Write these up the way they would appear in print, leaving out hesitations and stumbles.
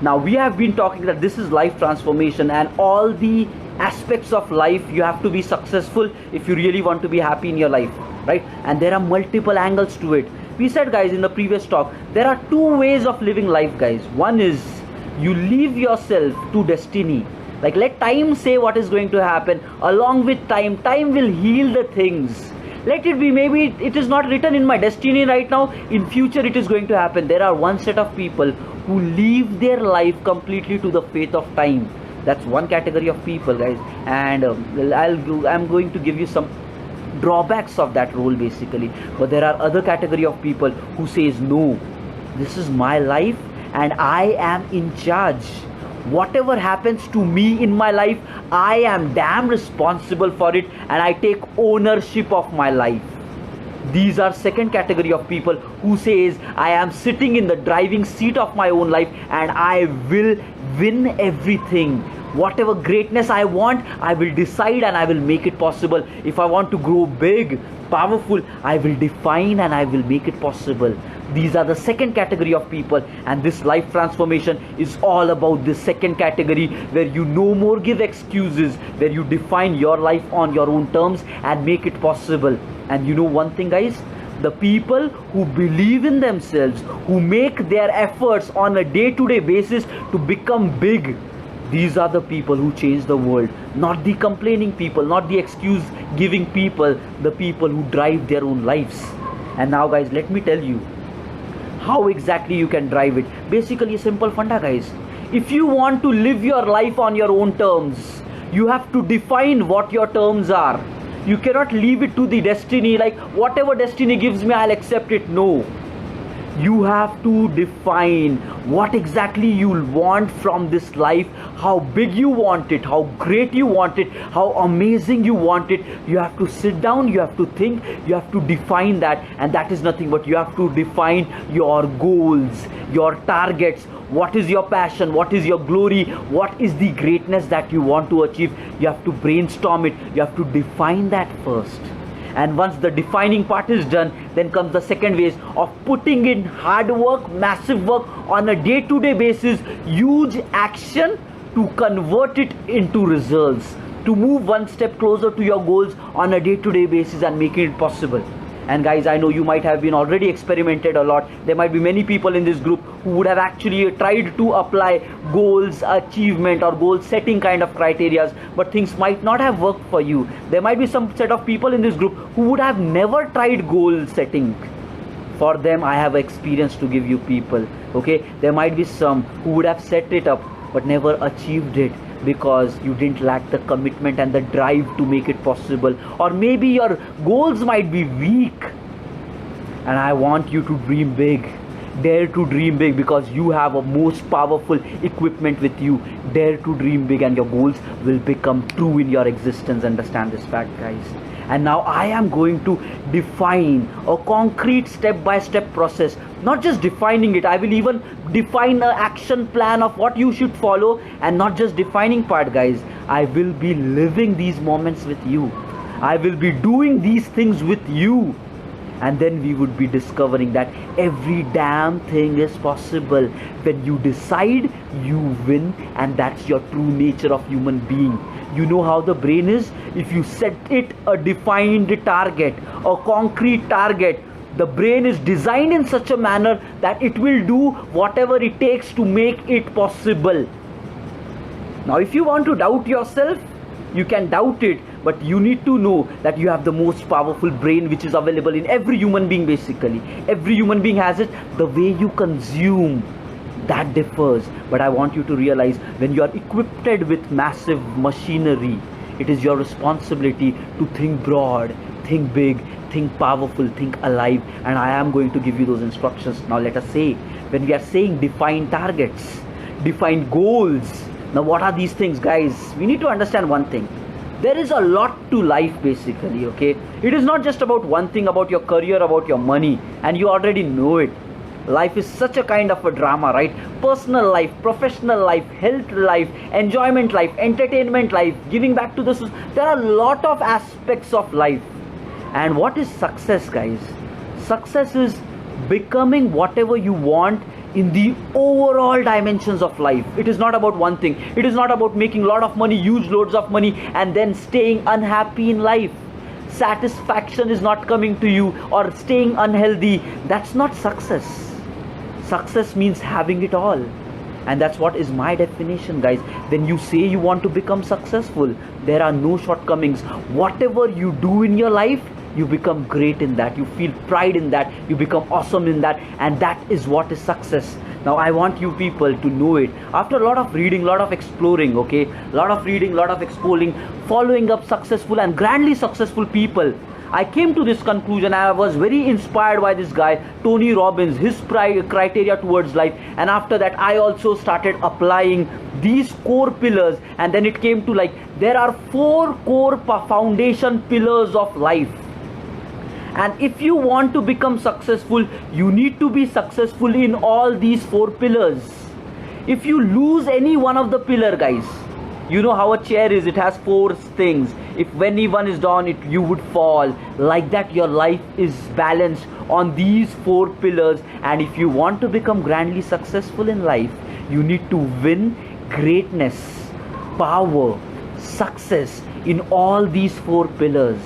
Now we have been talking that this is life transformation, and all the aspects of life you have to be successful if you really want to be happy in your life, right? And there are multiple angles to it. We said, guys, in the previous talk, there are two ways of living life, guys. One is you leave yourself to destiny, like let time say what is going to happen. Along with time, time will heal the things. Let it be, maybe it is not written in my destiny right now, in future it is going to happen. There are one set of people who leave their life completely to the fate of time. That's one category of people, guys. And I'm going to give you some drawbacks of that role basically. But there are other category of people who says, no, this is my life and I am in charge. Whatever happens to me in my life, I am damn responsible for it, and I take ownership of my life. These are second category of people who says, I am sitting in the driving seat of my own life and I will win everything. Whatever greatness I want, I will decide and I will make it possible. If I want to grow big, powerful, I will define and I will make it possible. These are the second category of people, and this life transformation is all about this second category, where you no more give excuses, where you define your life on your own terms and make it possible. And you know one thing, guys, the people who believe in themselves, who make their efforts on a day-to-day basis to become big, these are the people who change the world. Not the complaining people, not the excuse giving people, the people who drive their own lives. And now, guys, let me tell you how exactly you can drive it. Basically a simple funda, guys. If you want to live your life on your own terms, you have to define what your terms are. You cannot leave it to the destiny, like whatever destiny gives me, I'll accept it. No. You have to define what exactly you want from this life, how big you want it, how great you want it, how amazing you want it. You have to sit down, you have to think, you have to define that. And that is nothing but you have to define your goals, your targets. What is your passion? What is your glory? What is the greatness that you want to achieve? You have to brainstorm it. You have to define that first. And once the defining part is done, then comes the second phase of putting in hard work, massive work on a day-to-day basis, huge action to convert it into results, to move one step closer to your goals on a day-to-day basis and making it possible. And guys, I know you might have been already experimented a lot. There might be many people in this group who would have actually tried to apply goals achievement or goal setting kind of criterias, but things might not have worked for you. There might be some set of people in this group who would have never tried goal setting. For them, I have experience to give you people. Okay, there might be some who would have set it up but never achieved it, because you didn't lack the commitment and the drive to make it possible. Or maybe your goals might be weak. And I want you to dream big. Dare to dream big, because you have a most powerful equipment with you. Dare to dream big and your goals will become true in your existence. Understand this fact, guys. And now I am going to define a concrete step-by-step process. Not just defining it, I will even define an action plan of what you should follow. And not just defining part, guys, I will be living these moments with you. I will be doing these things with you. And then we would be discovering that every damn thing is possible. When you decide, you win. And that's your true nature of human being. You know how the brain is? If you set it a defined target, a concrete target, the brain is designed in such a manner that it will do whatever it takes to make it possible. Now, if you want to doubt yourself, you can doubt it, but you need to know that you have the most powerful brain which is available in every human being basically. Every human being has it. The way you consume, that differs. But I want you to realize, when you are equipped with massive machinery, it is your responsibility to think broad, think big, think powerful, think alive. And I am going to give you those instructions. Now let us say, when we are saying define targets, define goals. Now what are these things, guys? We need to understand one thing. There is a lot to life basically, okay? It is not just about one thing, about your career, about your money, and you already know it. Life is such a kind of a drama, right? Personal life, professional life, health life, enjoyment life, entertainment life, giving back to the society. There are a lot of aspects of life. And what is success, guys? Success is becoming whatever you want in the overall dimensions of life. It is not about one thing. It is not about making a lot of money, huge loads of money, and then staying unhappy in life. Satisfaction is not coming to you, or staying unhealthy. That's not success. Success means having it all. And that's what is my definition, guys. When you say you want to become successful, there are no shortcomings. Whatever you do in your life, you become great in that. You feel pride in that. You become awesome in that. And that is what is success. Now I want you people to know it. After a lot of reading, a lot of exploring, okay, a lot of reading, a lot of exploring, following up successful and grandly successful people, I came to this conclusion. I was very inspired by this guy, Tony Robbins, his criteria towards life. And after that, I also started applying these core pillars. And then it came to like, there are 4 core foundation pillars of life. And if you want to become successful, you need to be successful in all these 4 pillars. If you lose any one of the pillar, guys, you know how a chair is, it has 4 things. If any one is down, you would fall. Like that, your life is balanced on these 4 pillars. And if you want to become grandly successful in life, you need to win greatness, power, success in all these 4 pillars.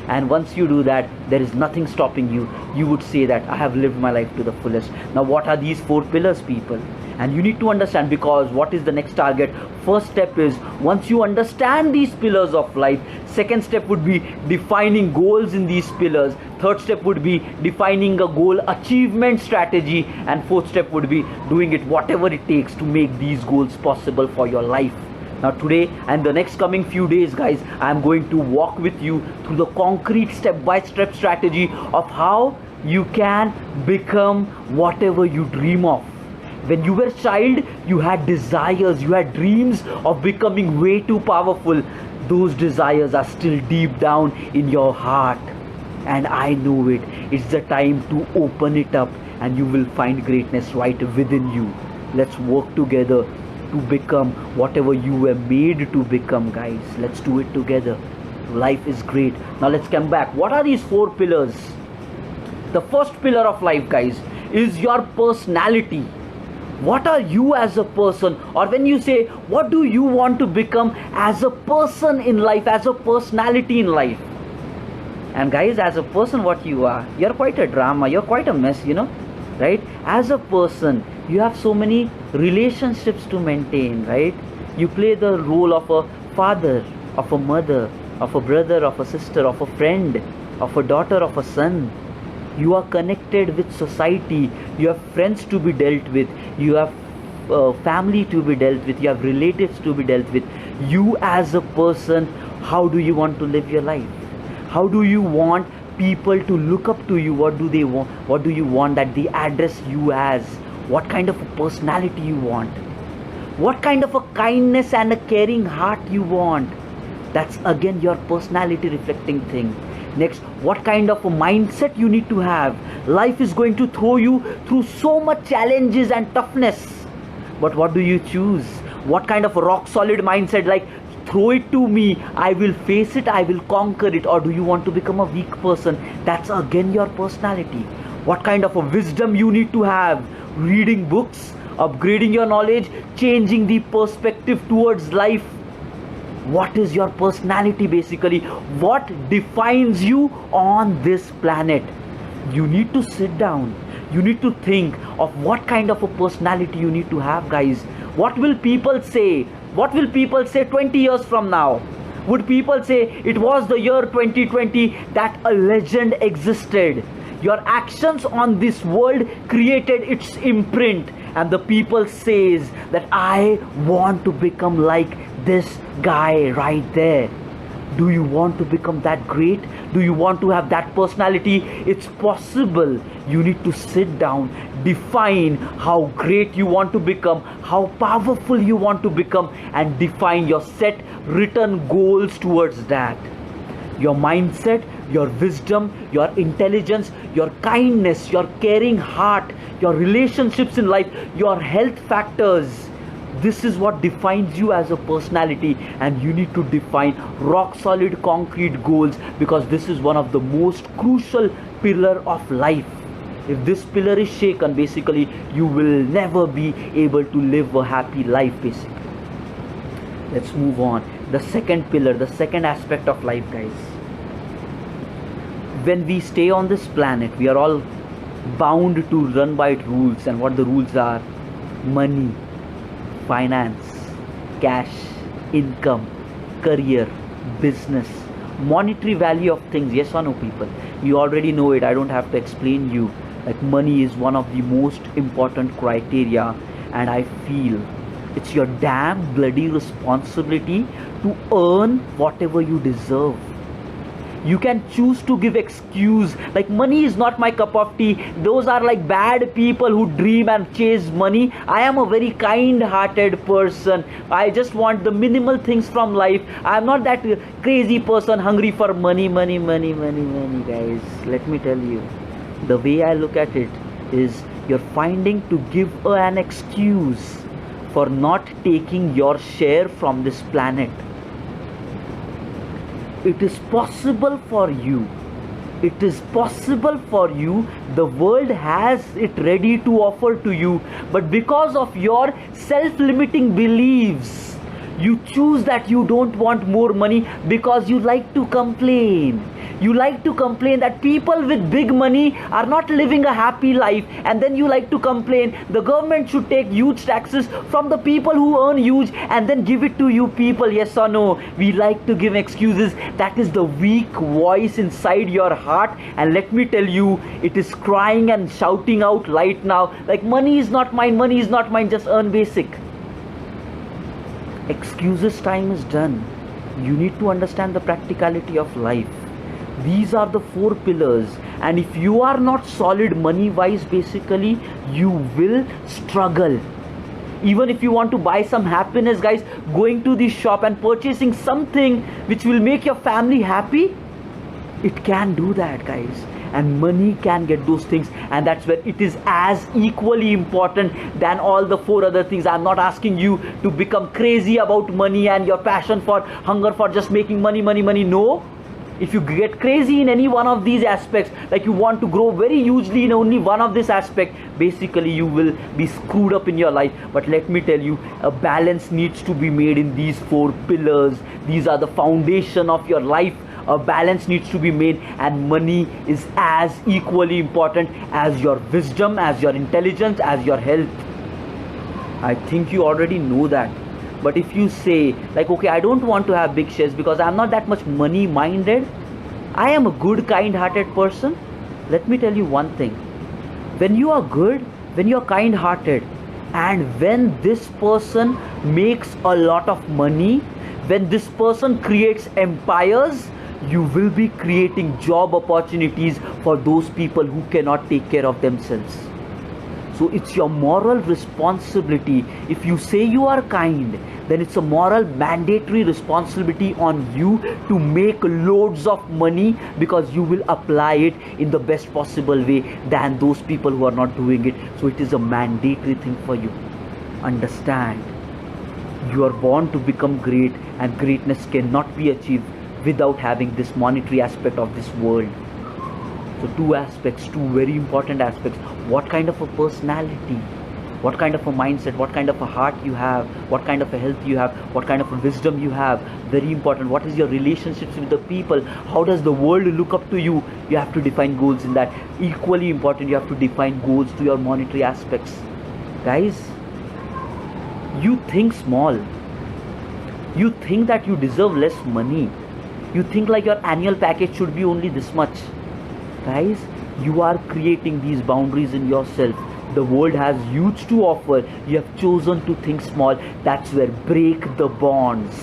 And once you do that, there is nothing stopping you. You would say that I have lived my life to the fullest. Now what are these 4 pillars, people? And you need to understand, because what is the next target? First step is, once you understand these pillars of life, second step would be defining goals in these pillars. Third step would be defining a goal achievement strategy. And fourth step would be doing it whatever it takes to make these goals possible for your life. Now today and the next coming few days, guys, I am going to walk with you through the concrete step-by-step strategy of how you can become whatever you dream of. When you were a child, you had desires, you had dreams of becoming way too powerful. Those desires are still deep down in your heart. And I know it. It's the time to open it up, and you will find greatness right within you. Let's work together to become whatever you were made to become, guys. Let's do it together. Life is great. Now let's come back. What are these 4 pillars? The first pillar of life, guys, is your personality. What are you as a person? Or when you say, what do you want to become as a person in life, as a personality in life? And guys, as a person, what you are, you're quite a drama, you're quite a mess, you know, right? As a person, you have so many relationships to maintain, right? You play the role of a father, of a mother, of a brother, of a sister, of a friend, of a daughter, of a son. You are connected with society. You have friends to be dealt with. You have family to be dealt with. You have relatives to be dealt with. You as a person, how do you want to live your life? How do you want people to look up to you? What do they want? What do you want that they address you as? What kind of a personality you want? What kind of a kindness and a caring heart you want? That's again your personality reflecting thing. Next, what kind of a mindset you need to have? Life is going to throw you through so much challenges and toughness. But what do you choose? What kind of a rock solid mindset, like throw it to me, I will face it, I will conquer it? Or do you want to become a weak person? That's again your personality. What kind of a wisdom you need to have? Reading books, upgrading your knowledge, changing the perspective towards life. What is your personality basically? What defines you on this planet? You need to sit down. You need to think of what kind of a personality you need to have, guys. What will people say? What will people say 20 years from now? Would people say it was the year 2020 that a legend existed? Your actions on this world created its imprint, and the people says that I want to become like this guy right there. Do you want to become that great? Do you want to have that personality? It's possible. You need to sit down, define how great you want to become, how powerful you want to become, and define your set written goals towards that. Your mindset, your wisdom, your intelligence, your kindness, your caring heart, your relationships in life, your health factors. This is what defines you as a personality, and you need to define rock solid concrete goals, because this is one of the most crucial pillar of life. If this pillar is shaken, basically you will never be able to live a happy life basically. Let's move on. The second pillar, the second aspect of life, guys. When we stay on this planet, we are all bound to run by rules, and what the rules are: money, finance, cash, income, career, business, monetary value of things. Yes or no, people? You already know it. I don't have to explain you. Like, money is one of the most important criteria, and I feel it's your damn bloody responsibility to earn whatever you deserve. You can choose to give excuse like money is not my cup of tea. Those are like bad people who dream and chase money. I am a very kind-hearted person. I just want the minimal things from life. I am not that crazy person hungry for money, guys. Let me tell you, the way I look at it is you're finding to give an excuse for not taking your share from this planet. It is possible for you. It is possible for you. The world has it ready to offer to you. But because of your self-limiting beliefs, you choose that you don't want more money because you like to complain. You like to complain that people with big money are not living a happy life, and then you like to complain the government should take huge taxes from the people who earn huge and then give it to you people. Yes or no? We like to give excuses. That is the weak voice inside your heart, and let me tell you, it is crying and shouting out right now like money is not mine, money is not mine, just earn basic. Excuses time is done. You need to understand the practicality of life. These are the 4 pillars, and if you are not solid money wise, basically you will struggle. Even if you want to buy some happiness, guys, going to the shop and purchasing something which will make your family happy, it can do that, guys, and money can get those things, and that's where it is as equally important than all the 4 other things. I'm not asking you to become crazy about money and your passion for hunger for just making money. No. If you get crazy in any one of these aspects, like you want to grow very hugely in only one of this aspect, basically you will be screwed up in your life. But let me tell you, a balance needs to be made in these 4 pillars. These are the foundation of your life. A balance needs to be made, and money is as equally important as your wisdom, as your intelligence, as your health. I think you already know that. But if you say like, okay, I don't want to have big shares because I'm not that much money minded, I am a good kind-hearted person, let me tell you one thing. When you are good, when you are kind-hearted, and when this person makes a lot of money, when this person creates empires, you will be creating job opportunities for those people who cannot take care of themselves. So it's your moral responsibility. If you say you are kind, then it's a moral mandatory responsibility on you to make loads of money, because you will apply it in the best possible way than those people who are not doing it. So it is a mandatory thing for you. Understand, you are born to become great, and greatness cannot be achieved without having this monetary aspect of this world. So 2 aspects, 2 very important aspects. What kind of a personality, what kind of a mindset, what kind of a heart you have, what kind of a health you have, what kind of a wisdom you have. Very important. What is your relationships with the people? How does the world look up to you? You have to define goals in that. Equally important, you have to define goals to your monetary aspects. Guys, you think small. You think that you deserve less money. You think like your annual package should be only this much. Guys, you are creating these boundaries in yourself. The world has huge to offer. You have chosen to think small. That's where break the bonds.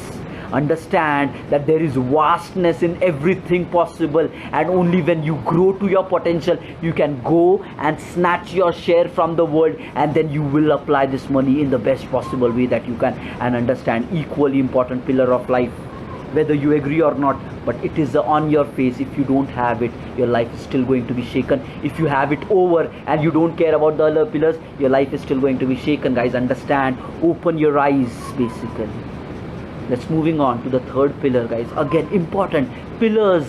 Understand that there is vastness in everything possible, and only when you grow to your potential, you can go and snatch your share from the world, and then you will apply this money in the best possible way that you can. And understand, equally important pillar of life, whether you agree or not, but it is on your face. If you don't have it, your life is still going to be shaken. If you have it over and you don't care about the other pillars, your life is still going to be shaken. Guys, understand, open your eyes basically. Let's moving on to the 3rd pillar, guys. Again, important pillars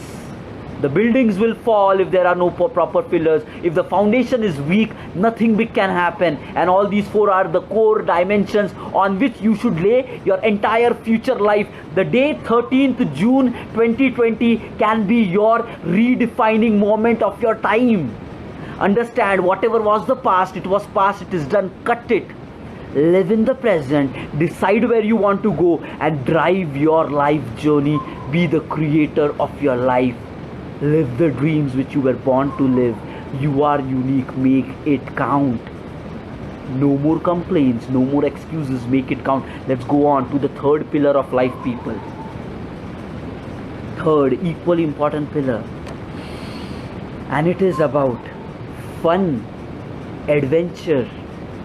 The buildings will fall if there are no proper pillars. If the foundation is weak, nothing big can happen. And all these four are the core dimensions on which you should lay your entire future life. The day 13th June 2020 can be your redefining moment of your time. Understand, whatever was the past, it was past, it is done. Cut it. Live in the present, decide where you want to go, and drive your life journey. Be the creator of your life. Live the dreams which you were born to live. You are unique, make it count. No more complaints, no more excuses, make it count. Let's go on to the third pillar of life, people. Third, equally important pillar. And it is about fun, adventure,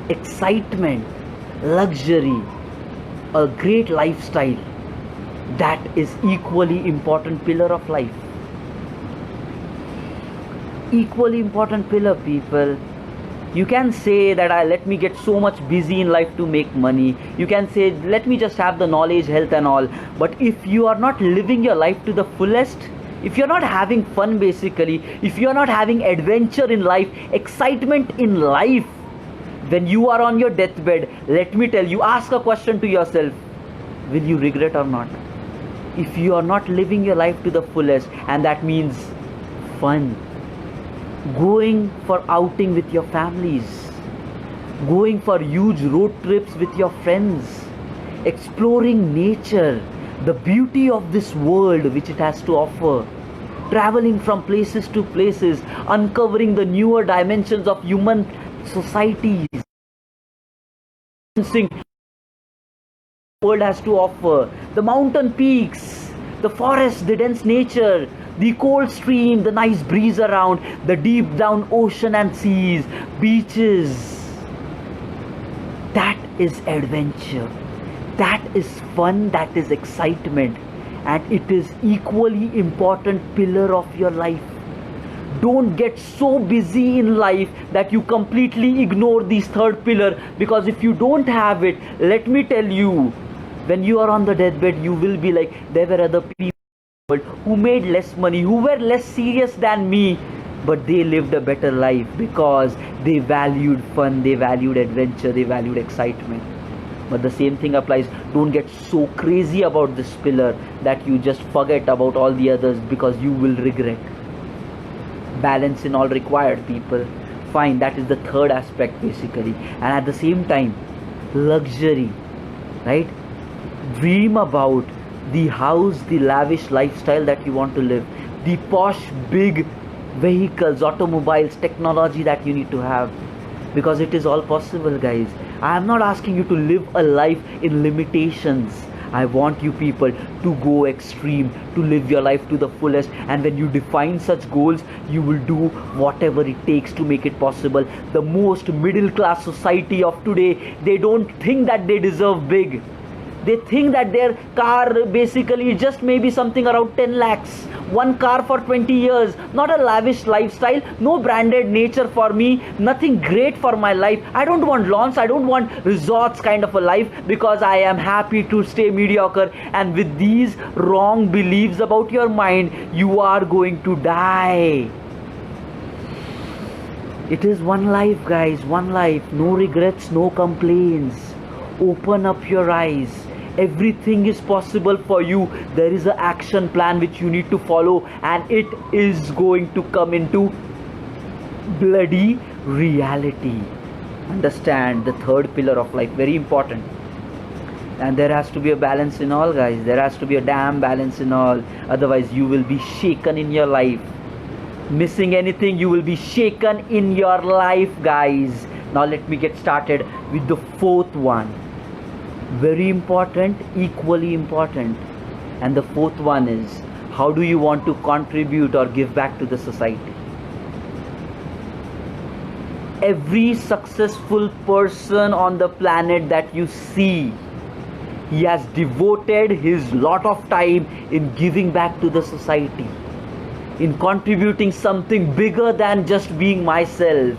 excitement, luxury, a great lifestyle. That is equally important pillar of life. Equally important pillar, people. You can say that let me get so much busy in life to make money. You can say let me just have the knowledge, health and all. But if you are not living your life to the fullest, if you're not having fun basically, if you're not having adventure in life, excitement in life, when you are on your deathbed, let me tell you, ask a question to yourself, will you regret or not? If you are not living your life to the fullest, and that means fun, going for outing with your families, going for huge road trips with your friends, exploring nature, the beauty of this world which it has to offer, traveling from places to places, uncovering the newer dimensions of human societies, the world has to offer, the mountain peaks, the forest, the dense nature, the cold stream, the nice breeze around, the deep down ocean and seas, beaches. That is adventure. That is fun. That is excitement. And it is equally important pillar of your life. Don't get so busy in life that you completely ignore this third pillar, because if you don't have it, let me tell you, when you are on the deathbed, you will be like, there were other people who made less money, who were less serious than me, but they lived a better life because they valued fun, they valued adventure, they valued excitement. But the same thing applies. Don't get so crazy about this pillar that you just forget about all the others, because you will regret. Balance in all required, people. Fine, that is the third aspect basically. And at the same time, luxury, right? Dream about the house, the lavish lifestyle that you want to live, the posh big vehicles, automobiles, technology that you need to have, because it is all possible, guys. I am not asking you to live a life in limitations. I want you people to go extreme, to live your life to the fullest. And when you define such goals, you will do whatever it takes to make it possible. The most middle class society of today, they don't think that they deserve big. They think that their car basically just maybe something around 10 lakhs. One car for 20 years. Not a lavish lifestyle. No branded nature for me. Nothing great for my life. I don't want lawns. I don't want resorts kind of a life, because I am happy to stay mediocre. And with these wrong beliefs about your mind, you are going to die. It is one life, guys. One life. No regrets, no complaints. Open up your eyes. Everything is possible for you. There is an action plan which you need to follow, and it is going to come into bloody reality. Understand, the third pillar of life, very important. And there has to be a balance in all, guys. There has to be a damn balance in all. Otherwise you will be shaken in your life. Missing anything, you will be shaken in your life, guys. Now let me get started with the fourth one. Very important, equally important. And the fourth one is, how do you want to contribute or give back to the society? Every successful person on the planet that you see, he has devoted his lot of time in giving back to the society, in contributing something bigger than just being myself.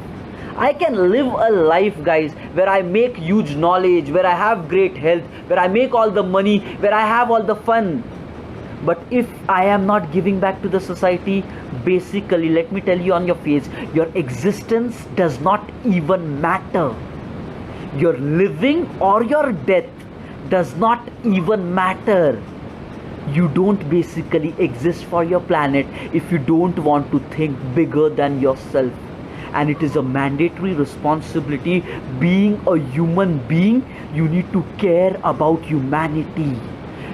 I can live a life, guys, where I make huge knowledge, where I have great health, where I make all the money, where I have all the fun. But if I am not giving back to the society, basically, let me tell you on your face, your existence does not even matter. Your living or your death does not even matter. You don't basically exist for your planet if you don't want to think bigger than yourself. And it is a mandatory responsibility. Being a human being, you need to care about humanity.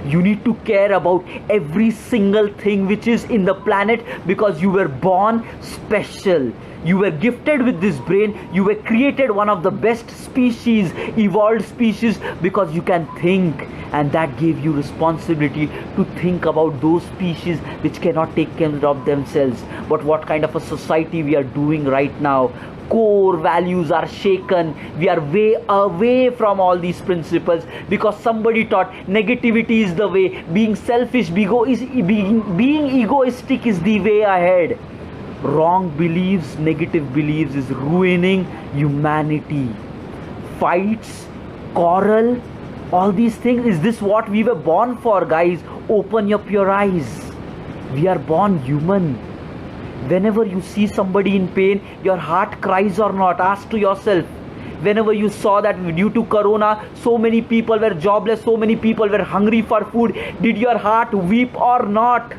You need to care about every single thing which is in the planet, because you were born special. You were gifted with this brain. You were created one of the best species, evolved species, because you can think, and that gave you responsibility to think about those species which cannot take care of themselves. But what kind of a society we are doing right now? Core values are shaken. We are way away from all these principles because somebody taught negativity is the way, being selfish, being egoistic is the way ahead. Wrong beliefs, negative beliefs is ruining humanity. Fights, quarrel, all these things, is this what we were born for, guys? Open up your eyes. We are born human. Whenever you see somebody in pain, your heart cries or not? Ask to yourself. Whenever you saw that due to corona so many people were jobless, so many people were hungry for food, did your heart weep or not?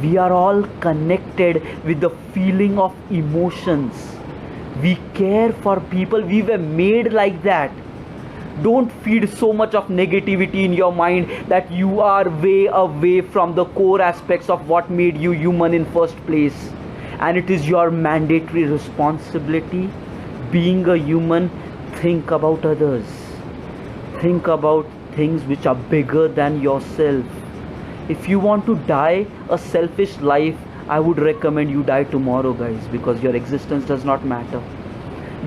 We are all connected with the feeling of emotions. We care for people. We were made like that. Don't feed so much of negativity in your mind that you are way away from the core aspects of what made you human in first place. And it is your mandatory responsibility, being a human. Think about others. Think about things which are bigger than yourself. If you want to die a selfish life, I would recommend you die tomorrow, guys, because your existence does not matter.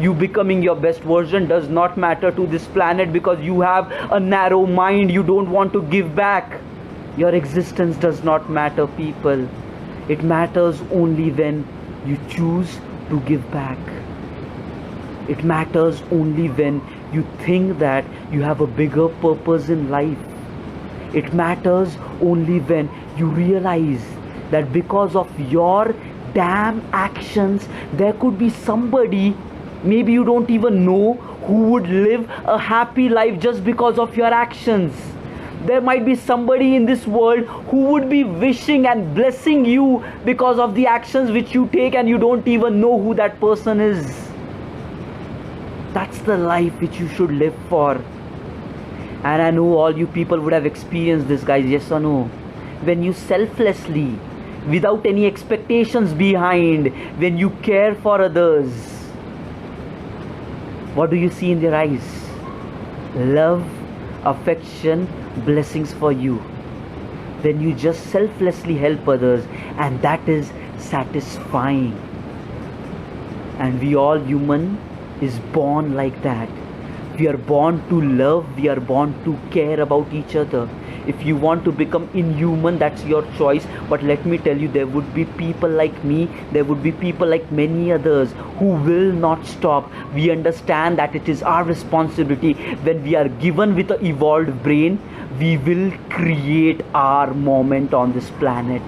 You becoming your best version does not matter to this planet because you have a narrow mind. You don't want to give back. Your existence does not matter, people. It matters only when you choose to give back. It matters only when you think that you have a bigger purpose in life. It matters only when you realize that because of your damn actions, there could be somebody, maybe you don't even know, who would live a happy life just because of your actions. There might be somebody in this world who would be wishing and blessing you because of the actions which you take, and you don't even know who that person is. That's the life which you should live for. And I know all you people would have experienced this, guys, yes or no? When you selflessly, without any expectations behind, when you care for others, what do you see in their eyes? Love, affection, blessings for you. When you just selflessly help others, and that is satisfying. And we all human is born like that. We are born to love. We are born to care about each other. If you want to become inhuman, that's your choice. But let me tell you, there would be people like me, there would be people like many others who will not stop. We understand that it is our responsibility. When we are given with an evolved brain, we will create our moment on this planet.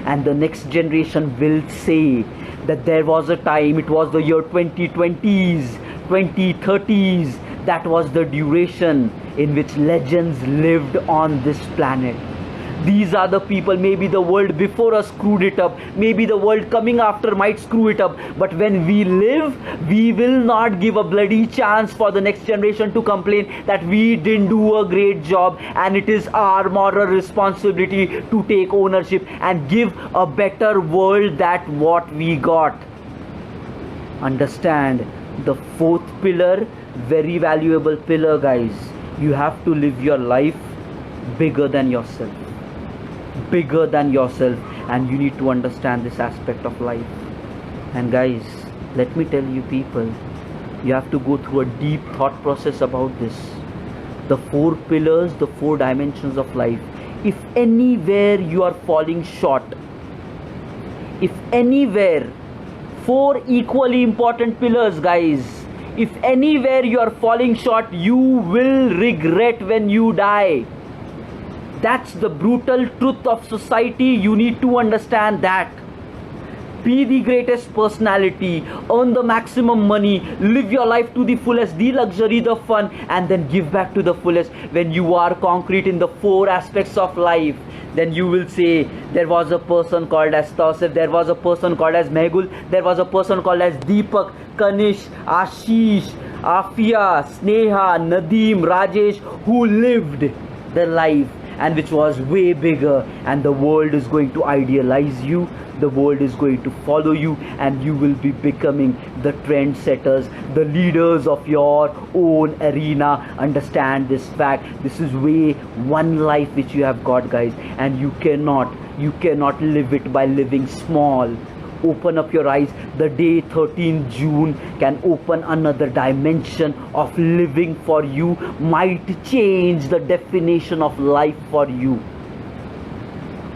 And the next generation will say that there was a time, it was the year 2020s, 2030s, that was the duration in which legends lived on this planet. These are the people. Maybe the world before us screwed it up, maybe the world coming after might screw it up, but when we live, we will not give a bloody chance for the next generation to complain that we didn't do a great job. And it is our moral responsibility to take ownership and give a better world than what we got. Understand the fourth pillar, very valuable pillar, guys. You have to live your life bigger than yourself. Bigger than yourself. And you need to understand this aspect of life. And guys, let me tell you people, you have to go through a deep thought process about this. The four pillars, the four dimensions of life. If anywhere you are falling short, if anywhere, four equally important pillars, guys, if anywhere you are falling short, you will regret when you die. That's the brutal truth of society. You need to understand that. Be the greatest personality, earn the maximum money, live your life to the fullest, the luxury, the fun, and then give back to the fullest. When you are concrete in the four aspects of life, then you will say, there was a person called as Tausif, there was a person called as Mehgul, there was a person called as Deepak, Kanish, Ashish, Afia, Sneha, Nadeem, Rajesh, who lived the life and which was way bigger, and the world is going to idealize you, the world is going to follow you, and you will be becoming the trendsetters, the leaders of your own arena. Understand this fact. This is way one life which you have got, guys, and you cannot live it by living small. Open up your eyes. The day 13 June can open another dimension of living for you, might change the definition of life for you.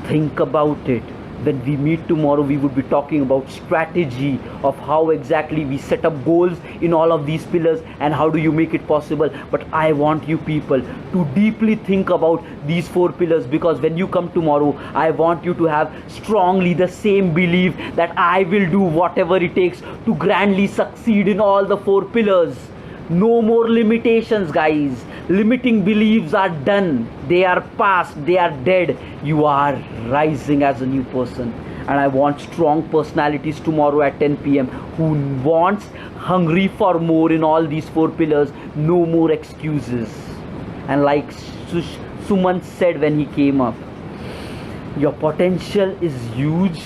Think about it. When we meet tomorrow, we would be talking about strategy of how exactly we set up goals in all of these pillars and how do you make it possible. But I want you people to deeply think about these four pillars, because when you come tomorrow, I want you to have strongly the same belief that I will do whatever it takes to grandly succeed in all the four pillars. No more limitations, guys. Limiting beliefs are done. They are past. They are dead. You are rising as a new person. And I want strong personalities tomorrow at 10 p.m. who wants, hungry for more in all these four pillars. No more excuses. And like Suman said when he came up, your potential is huge.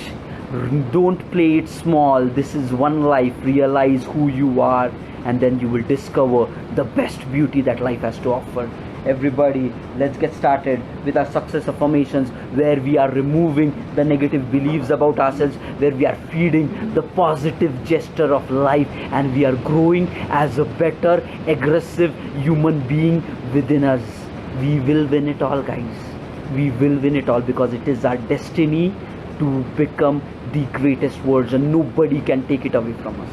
Don't play it small. This is one life. Realize who you are, and then you will discover the best beauty that life has to offer. Everybody, let's get started with our success affirmations, where we are removing the negative beliefs about ourselves, where we are feeding the positive gesture of life, and we are growing as a better, aggressive human being within us. We will win it all, guys. We will win it all, because it is our destiny to become the greatest version. Nobody can take it away from us.